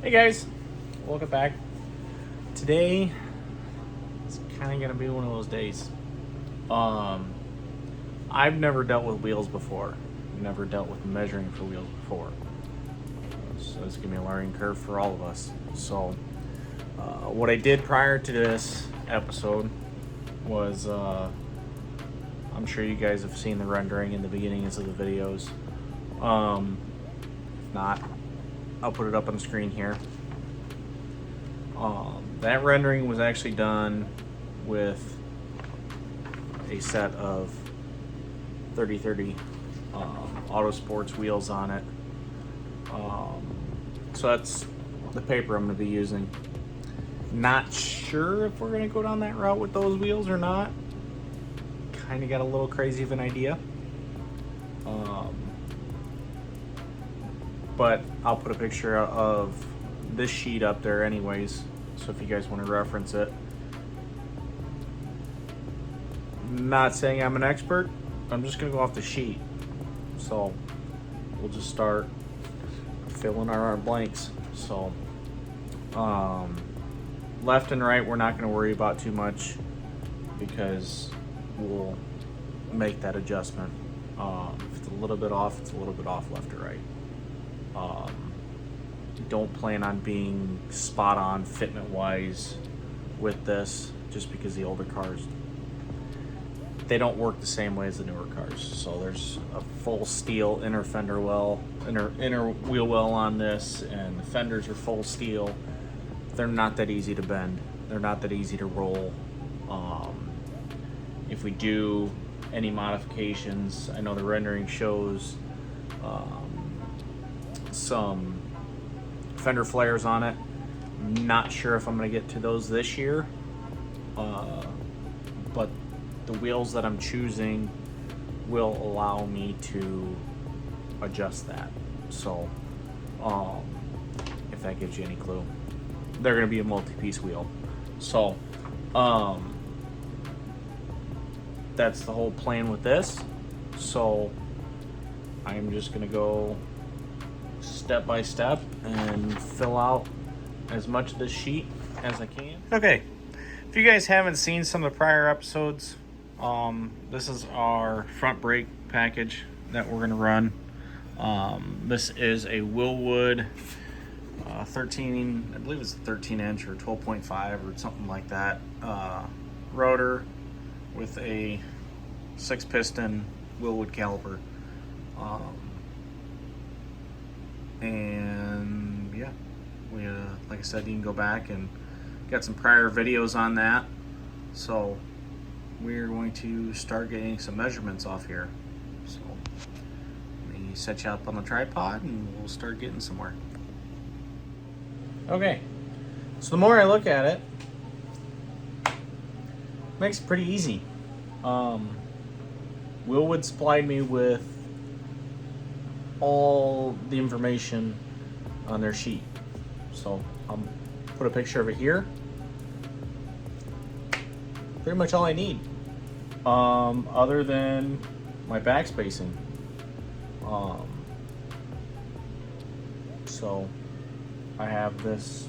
Hey guys, welcome back. Today it's kind of gonna be one of those days. Um, I've never dealt with wheels before. Never dealt with measuring for wheels before. So it's gonna be a learning curve for all of us. So, what I did prior to this episode was, I'm sure you guys have seen the rendering in the beginnings of the videos. If not, I'll put it up on the screen here. That rendering was actually done with a set of 3030 Auto Sports wheels on it. So that's the paper I'm going to be using. Not sure if we're going to go down that route with those wheels or not. Kind of got a little crazy of an idea. But I'll put a picture of this sheet up there anyways, so if you guys want to reference it. Not saying I'm an expert, I'm just going to go off the sheet. So we'll just start filling our blanks. So left and right we're not going to worry about too much because we'll make that adjustment. If it's a little bit off, it's a little bit off left or right. Don't plan on being spot on fitment wise with this, just because the older cars, they don't work the same way as the newer cars. So there's a full steel inner fender well, inner wheel well on this, and the fenders are full steel. They're not that easy to bend. They're not that easy to roll. If we do any modifications, I know the rendering shows some fender flares on it. Not sure if I'm going to get to those this year, but the wheels that I'm choosing will allow me to adjust that. So if that gives you any clue, they're going to be a multi-piece wheel. So that's the whole plan with this. So I'm just going to go step by step and fill out as much of this sheet as I can. Okay, if you guys haven't seen some of the prior episodes, this is our front brake package that we're going to run. This is a Willwood 13, I believe it's a 13 inch or 12.5 or something like that, rotor with a 6-piston Willwood caliper. And yeah, we like I said, you can go back and got some prior videos on that. So we're going to start getting some measurements off here. So let me set you up on the tripod and we'll start getting somewhere. Okay, so the more I look at it, makes it pretty easy. Willwood supplied me with all the information on their sheet, so I'll put a picture of it here. Pretty much all I need, other than my back spacing. So I have this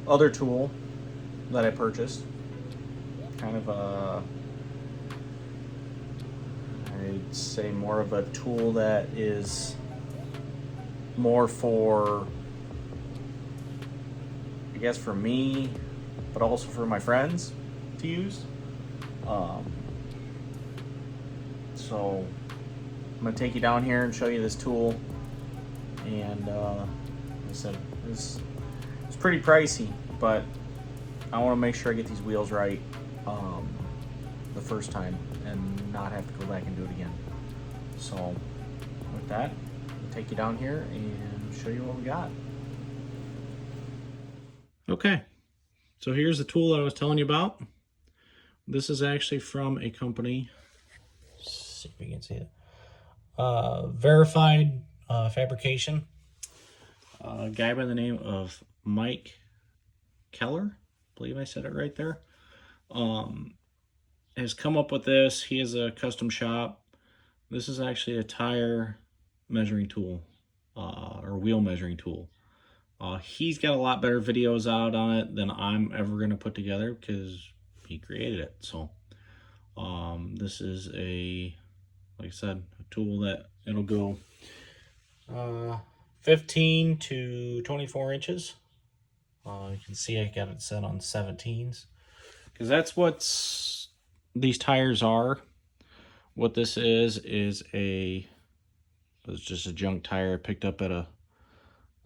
other tool that I purchased, kind of a, I'd say more of a tool that is more for, I guess, for me, but also for my friends to use. So I'm going to take you down here and show you this tool. And like I said, it's pretty pricey, but I want to make sure I get these wheels right the first time and not have to go back and do it again. So with that, I'll take you down here and show you what we got. Okay, so here's the tool that I was telling you about. This is actually from a company, let's see if you can see it, Verified Fabrication. A guy by the name of Mike Keller, I believe I said it right there, has come up with this. He has a custom shop. This is actually a tire measuring tool, or wheel measuring tool. He's got a lot better videos out on it than I'm ever going to put together because he created it. So this is like I said, a tool that it'll go 15 to 24 inches. You can see I got it set on 17s because that's what these tires are. What this is it's just a junk tire I picked up at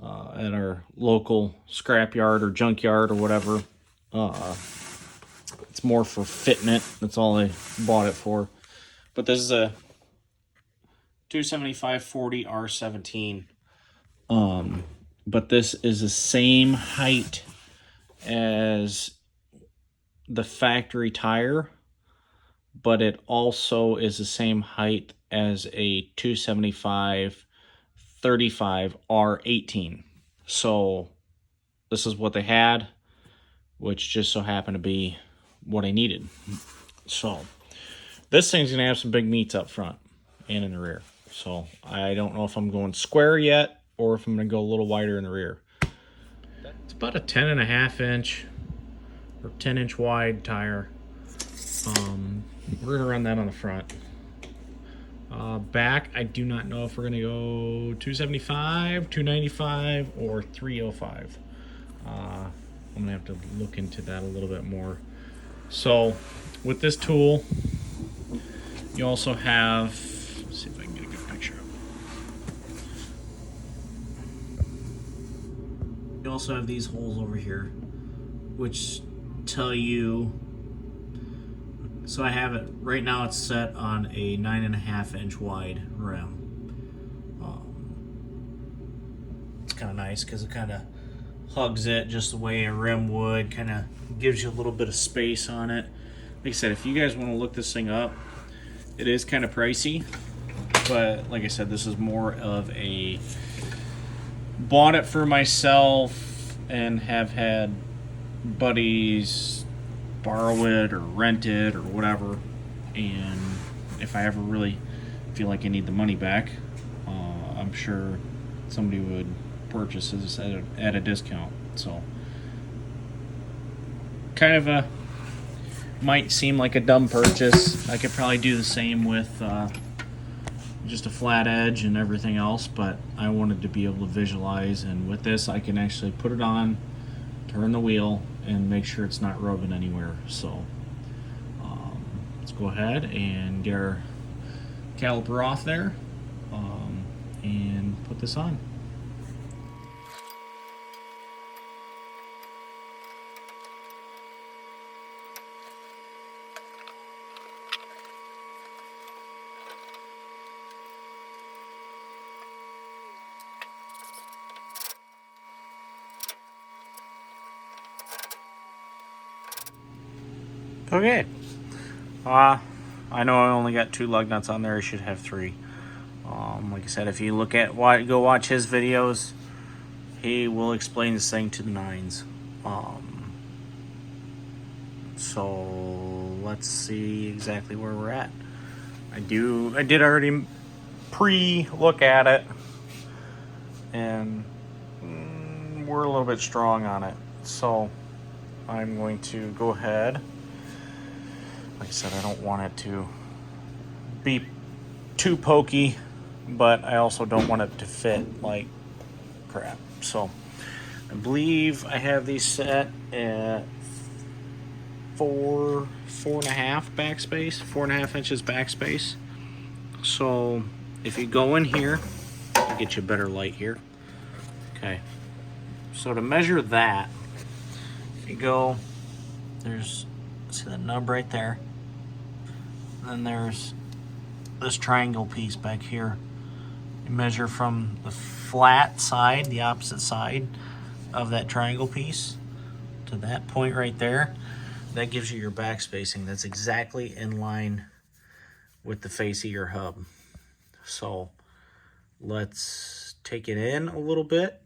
our local scrap yard or junk yard or whatever. It's more for fitting it. That's all I bought it for. But this is a 275/40 R17. But this is the same height as the factory tire, but it also is the same height as a 275/35 R18. So this is what they had, which just so happened to be what I needed. So this thing's gonna have some big meats up front and in the rear. So I don't know if I'm going square yet or if I'm gonna go a little wider in the rear. It's about a 10.5 inch or 10-inch wide tire. We're gonna run that on the front. Back, I do not know if we're gonna go 275, 295, or 305. I'm gonna have to look into that a little bit more. So with this tool, you also have, let's see if I can get a good picture of it. You also have these holes over here, which tell you, so I have it, right now it's set on a 9.5 inch wide rim. It's kind of nice because it kind of hugs it just the way a rim would, kind of gives you a little bit of space on it. Like I said, if you guys want to look this thing up, it is kind of pricey, but like I said, this is more of a bought it for myself and have had buddies borrow it or rent it or whatever, and if I ever really feel like I need the money back, I'm sure somebody would purchase this at a discount. So kind of a might seem like a dumb purchase. I could probably do the same with just a flat edge and everything else, but I wanted to be able to visualize, and with this I can actually put it on, turn the wheel, and make sure it's not rubbing anywhere. So let's go ahead and get our caliper off there and put this on. Okay. I know I only got 2 lug nuts on there. I should have 3. Like I said, if you go watch his videos, he will explain this thing to the nines. So let's see exactly where we're at. I did already pre-look at it, and we're a little bit strong on it. So I'm going to go ahead. Like I said, I don't want it to be too pokey, but I also don't want it to fit like crap. So I believe I have these set at 4.5 backspace, 4.5 inches backspace. So if you go in here, I'll get you a better light here. Okay. So to measure that, if you go, there's, see the nub right there. Then there's this triangle piece back here. You measure from the flat side, the opposite side of that triangle piece, to that point right there. That gives you your back spacing. That's exactly in line with the face of your hub. So let's take it in a little bit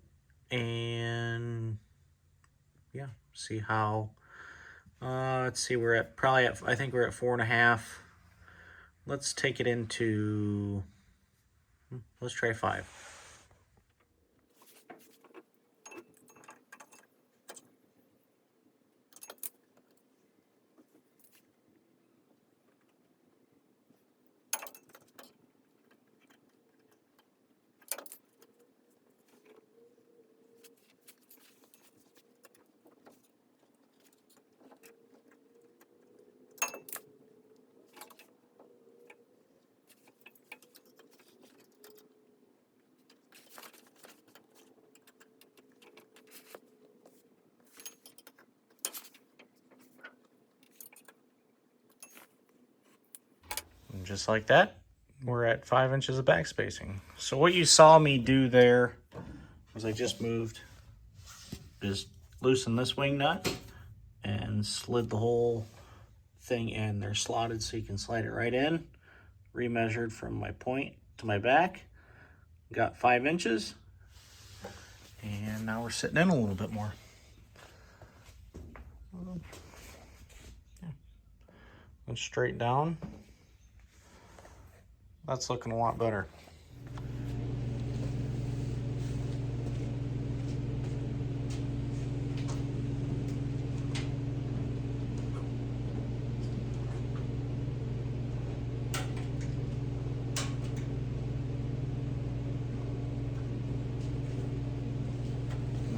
and yeah, see how, let's see, we're at probably at, I think we're at 4.5. Let's take it into, let's try 5. just like that, we're at 5 inches of back spacing. So what you saw me do there was I just loosened this wing nut and slid the whole thing in. They're slotted so you can slide it right in. Remeasured from my point to my back. Got 5 inches. And now we're sitting in a little bit more. Yeah. And straight down. That's looking a lot better.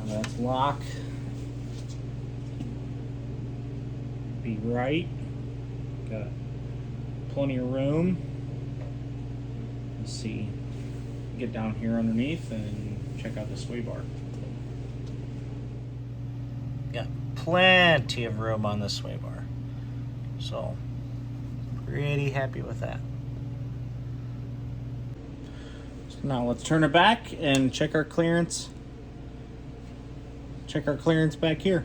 That's lock. Be right. Got plenty of room. Let's see. Get down here underneath and check out the sway bar. Got plenty of room on the sway bar. So, pretty happy with that. So now let's turn it back and check our clearance. Check our clearance back here.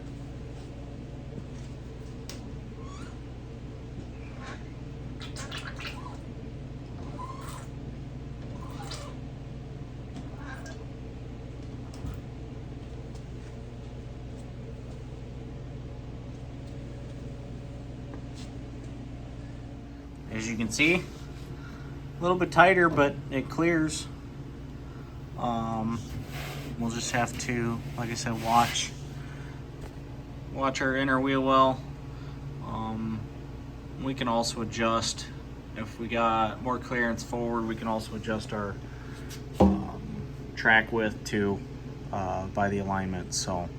As you can see, a little bit tighter, but it clears. We'll just have to, like I said, watch our inner wheel well. We can also adjust, if we got more clearance forward, we can also adjust our track width too by the alignment. So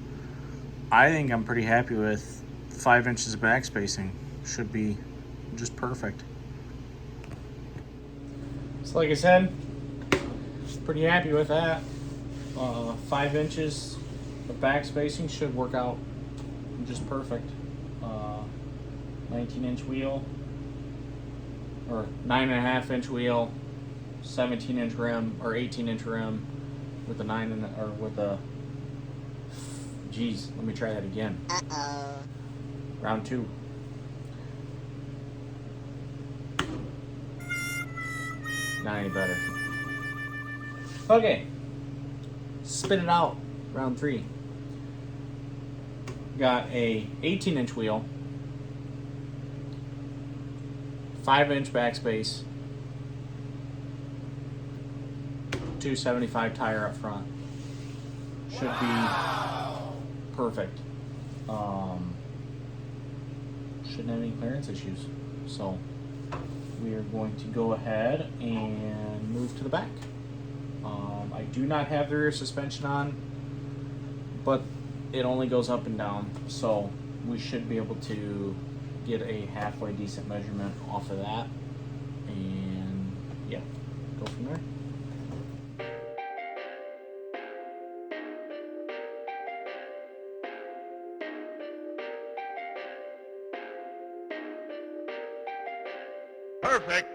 I think I'm pretty happy with 5 inches of back spacing. Should be just perfect. So like I said, pretty happy with that. 5 inches of back spacing should work out just perfect. 19-inch wheel, or 9.5-inch wheel, 17-inch rim or 18-inch rim with a geez, let me try that again. Round 2. Not any better. Okay. Spin it out. Round 3. Got a 18-inch wheel, 5-inch backspace, 275 tire up front. Should be perfect. Shouldn't have any clearance issues. So we are going to go ahead and move to the back. I do not have the rear suspension on, but it only goes up and down, so we should be able to get a halfway decent measurement off of that, and yeah, go from there. Perfect.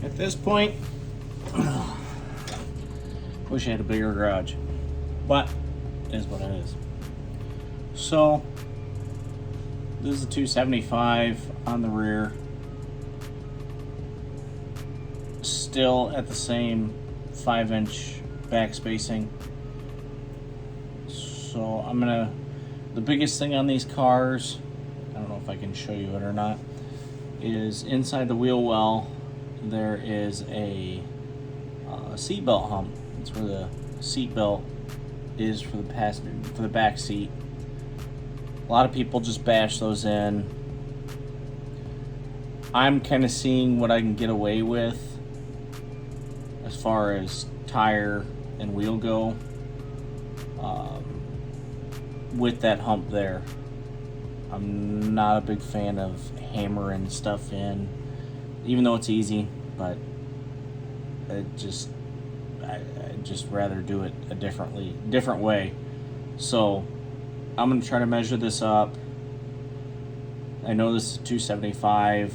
At this point, wish I had a bigger garage, but it is what it is. So this is a 275 on the rear, still at the same 5-inch back spacing. So the biggest thing on these cars, I don't know if I can show you it or not, is inside the wheel well there is a seat belt hump. That's where the seat belt is for the passenger, for the back seat. A lot of people just bash those in. I'm kind of seeing what I can get away with as far as tire and wheel go with that hump there. I'm not a big fan of hammering stuff in, even though it's easy, but I just rather do it a different way. So I'm gonna try to measure this up. I know this is 275.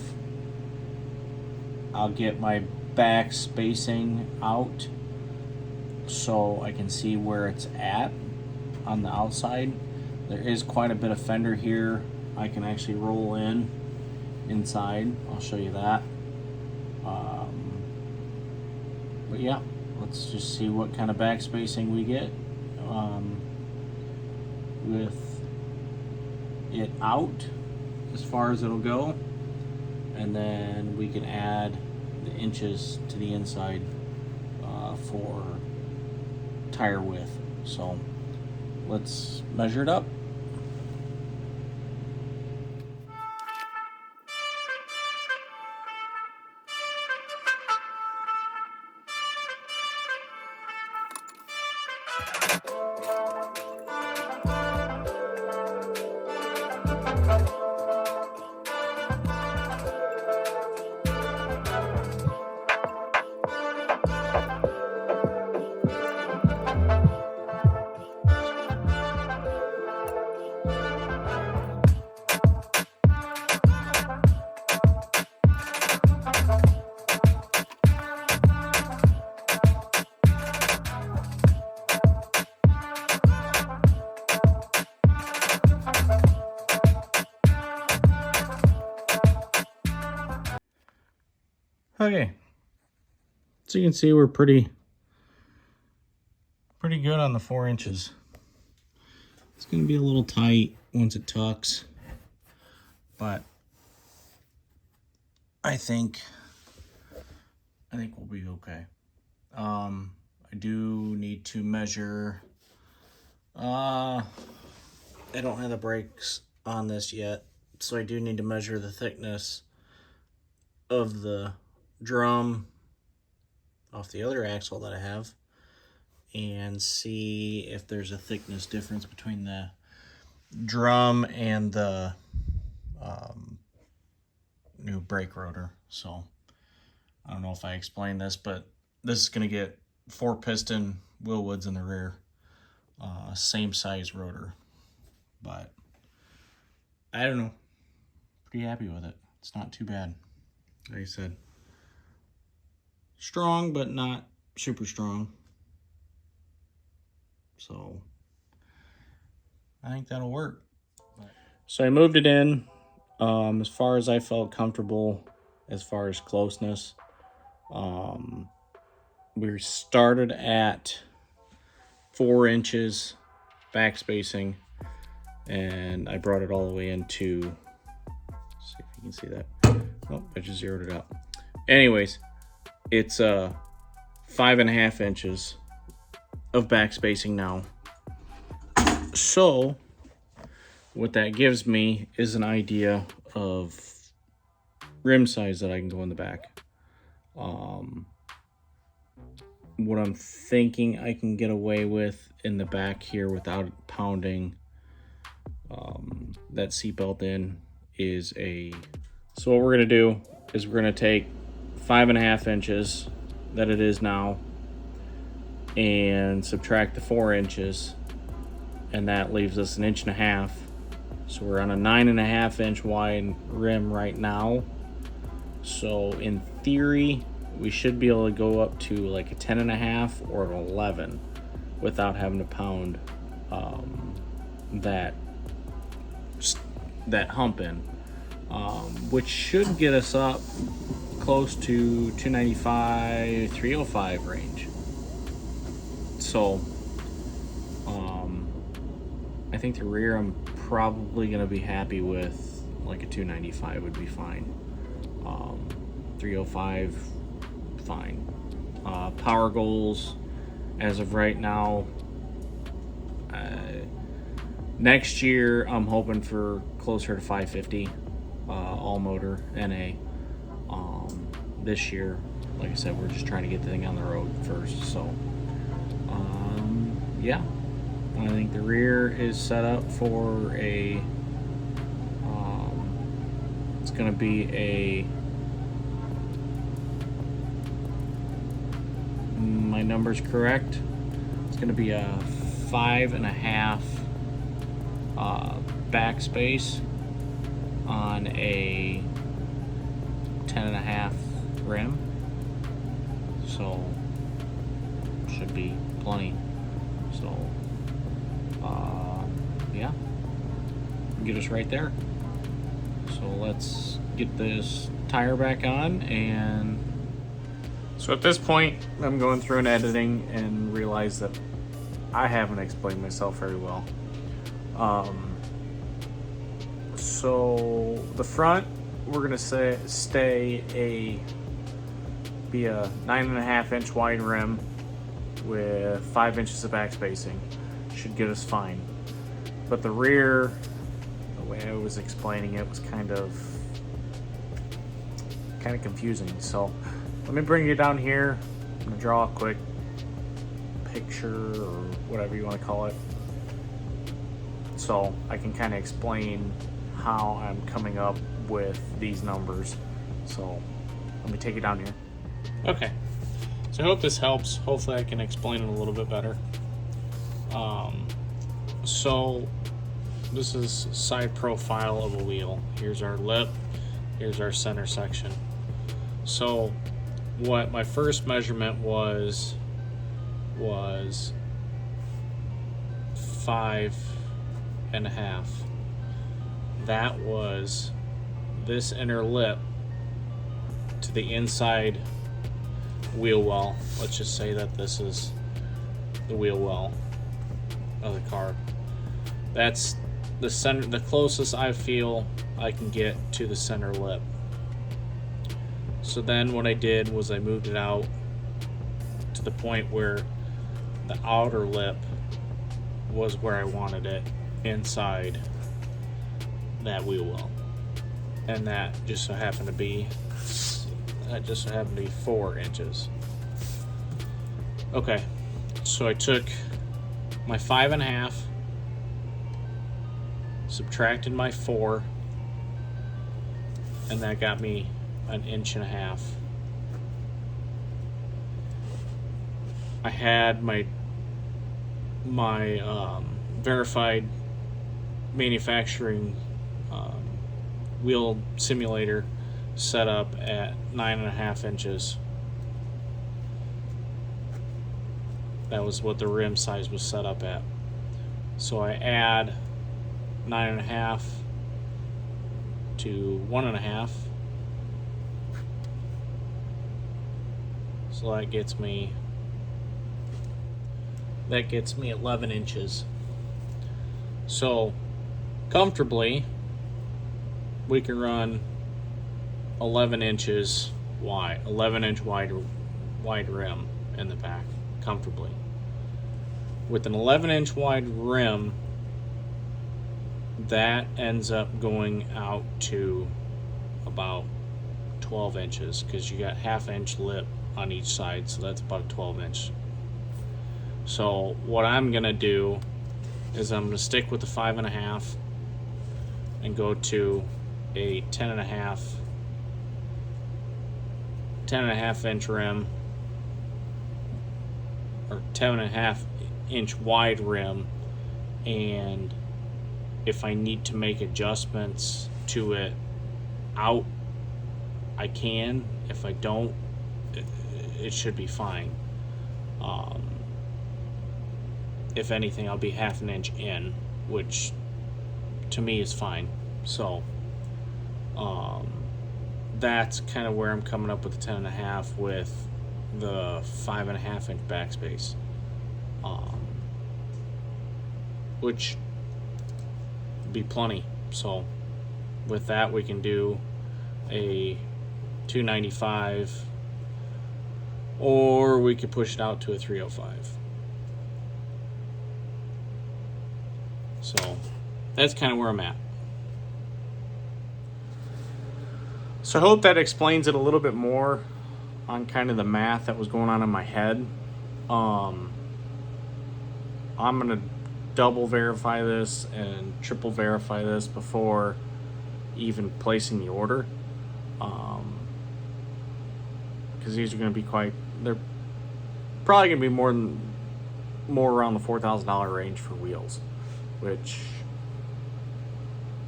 I'll get my back spacing out so I can see where it's at on the outside. There is quite a bit of fender here. I can actually roll inside. I'll show you that. But yeah, let's just see what kind of back spacing we get with it out as far as it'll go, and then we can add the inches to the inside for tire width. So let's measure it up. Okay, so you can see we're pretty good on the 4 inches. It's going to be a little tight once it tucks, but I think we'll be okay. I do need to measure. I don't have the brakes on this yet, so I do need to measure the thickness of the drum off the other axle that I have and see if there's a thickness difference between the drum and the new brake rotor. So I don't know if I explained this, but this is going to get 4-piston Willwoods in the rear, same size rotor, but I don't know, pretty happy with it. It's not too bad. Like I said, strong, but not super strong. So I think that'll work. So I moved it in as far as I felt comfortable, as far as closeness. We started at 4 inches back spacing, and I brought it all the way into, see if you can see that. Oh, I just zeroed it out. Anyways, it's 5.5 inches of back spacing now. So what that gives me is an idea of rim size that I can go in the back. What I'm thinking I can get away with in the back here without pounding that seatbelt in is so what we're gonna do is we're gonna take 5.5 inches that it is now and subtract the 4 inches, and that leaves us 1.5 inches. So we're on a 9.5 inch wide rim right now. So in theory, we should be able to go up to like a 10.5 or an 11 without having to pound that hump in, which should get us up close to 295, 305 range. So I think the rear I'm probably going to be happy with, like a 295 would be fine. 305, fine. Power goals as of right now. Next year, I'm hoping for closer to 550 all motor NA. This year, like I said, we're just trying to get the thing on the road first. So, yeah, I think the rear is set up for a. It's going to be a. My number's correct. It's going to be a 5.5 backspace on a 10.5 rim, so should be plenty. So yeah, get us right there. So let's get this tire back on. And so at this point, I'm going through and editing and realize that I haven't explained myself very well. So the front, we're gonna be a 9.5 inch wide rim with 5 inches of back spacing. Should get us fine. But the rear, the way I was explaining it was kind of confusing. So let me bring you down here. I'm gonna draw a quick picture or whatever you want to call it, so I can kind of explain how I'm coming up with these numbers. So let me take you down here. Okay, so I hope this helps. Hopefully I can explain it a little bit better. So this is side profile of a wheel. Here's our lip, here's our center section. So what my first measurement was 5.5. That was this inner lip to the inside wheel well. Let's just say that this is the wheel well of the car. That's the center, the closest I feel I can get to the center lip. So then what I did was I moved it out to the point where the outer lip was where I wanted it inside that wheel well, and that just so happened to be 4 inches. Okay, so I took my 5.5, subtracted my 4, and that got me 1.5 inches. I had my verified manufacturing wheel simulator set up at 9.5 inches. That was what the rim size was set up at. So I add 9.5 to 1.5. So that gets me 11 inches. So comfortably we can run 11 inches wide, 11 inch wide rim in the back comfortably. With an 11 inch wide rim, that ends up going out to about 12 inches because you got 1/2 inch lip on each side, so that's about a 12 inch. So what I'm gonna do is I'm gonna stick with the 5.5 and go to a 10.5 inch rim, or 10.5 inch wide rim, and if I need to make adjustments to it out, I can. If I don't, it should be fine. If anything, I'll be 1/2 inch in, which to me is fine. So that's kind of where I'm coming up with the 10.5 with the 5.5 inch backspace, which would be plenty. So with that, we can do a 295 or we could push it out to a 305. So that's kind of where I'm at. So I hope that explains it a little bit more on kind of the math that was going on in my head. I'm going to double verify this and triple verify this before even placing the order. Because these are going to be they're probably going to be more around the $4,000 range for wheels, which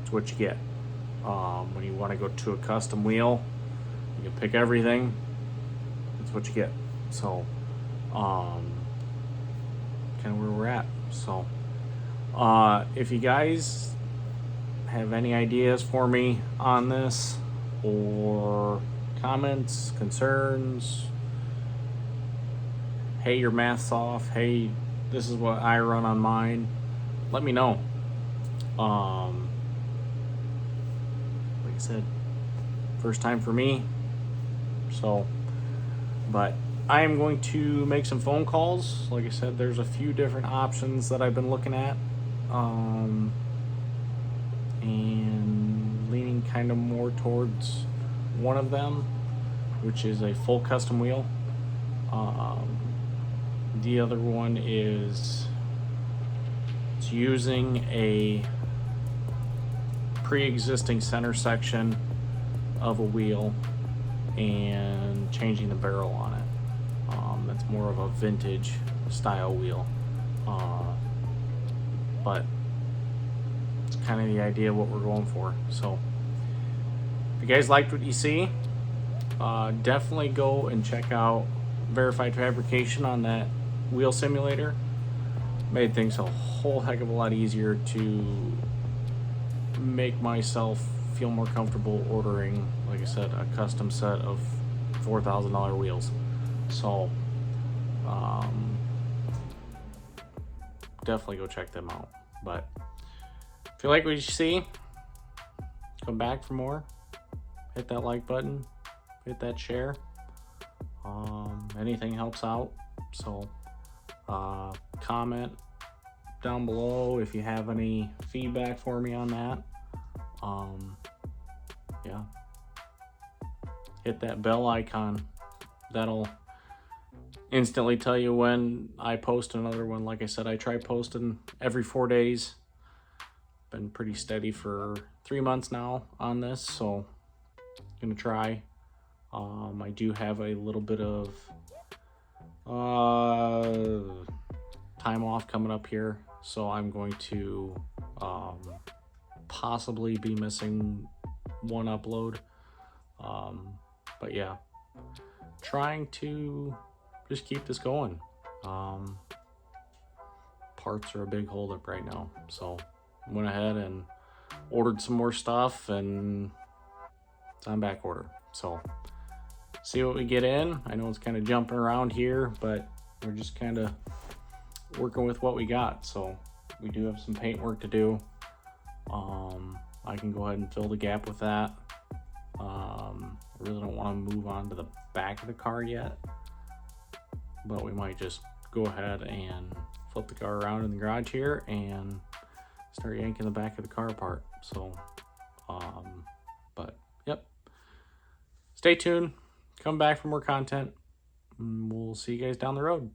is what you get. When you want to go to a custom wheel, you can pick everything. That's what you get. So, kind of where we're at. So, if you guys have any ideas for me on this, or comments, concerns, hey, your math's off, hey, this is what I run on mine, let me know. Like I said, first time for me, so, but I am going to make some phone calls. Like I said, there's a few different options that I've been looking at, and leaning kind of more towards one of them, which is a full custom wheel. The other one is it's using a pre-existing center section of a wheel and changing the barrel on it. That's more of a vintage style wheel, but it's kind of the idea of what we're going for. So if you guys liked what you see, definitely go and check out Verified Fabrication on that wheel simulator. Made things a whole heck of a lot easier to make myself feel more comfortable ordering, like I said, a custom set of $4,000 wheels. So definitely go check them out. But if you like what you see, come back for more. Hit that like button, hit that share. Anything helps out. So comment down below if you have any feedback for me on that. Yeah, hit that bell icon. That'll instantly tell you when I post another one. Like I said, I try posting every 4 days. Been pretty steady for 3 months now on this, so gonna try. I do have a little bit of time off coming up here, so I'm going to possibly be missing one upload. But yeah, trying to just keep this going. Parts are a big holdup right now, so I went ahead and ordered some more stuff, and it's on back order. So see what we get in. I know it's kind of jumping around here, but we're just kind of working with what we got. So we do have some paint work to do. I can go ahead and fill the gap with that. I really don't want to move on to the back of the car yet, but we might just go ahead and flip the car around in the garage here and start yanking the back of the car apart. So but yep, stay tuned, come back for more content, and we'll see you guys down the road.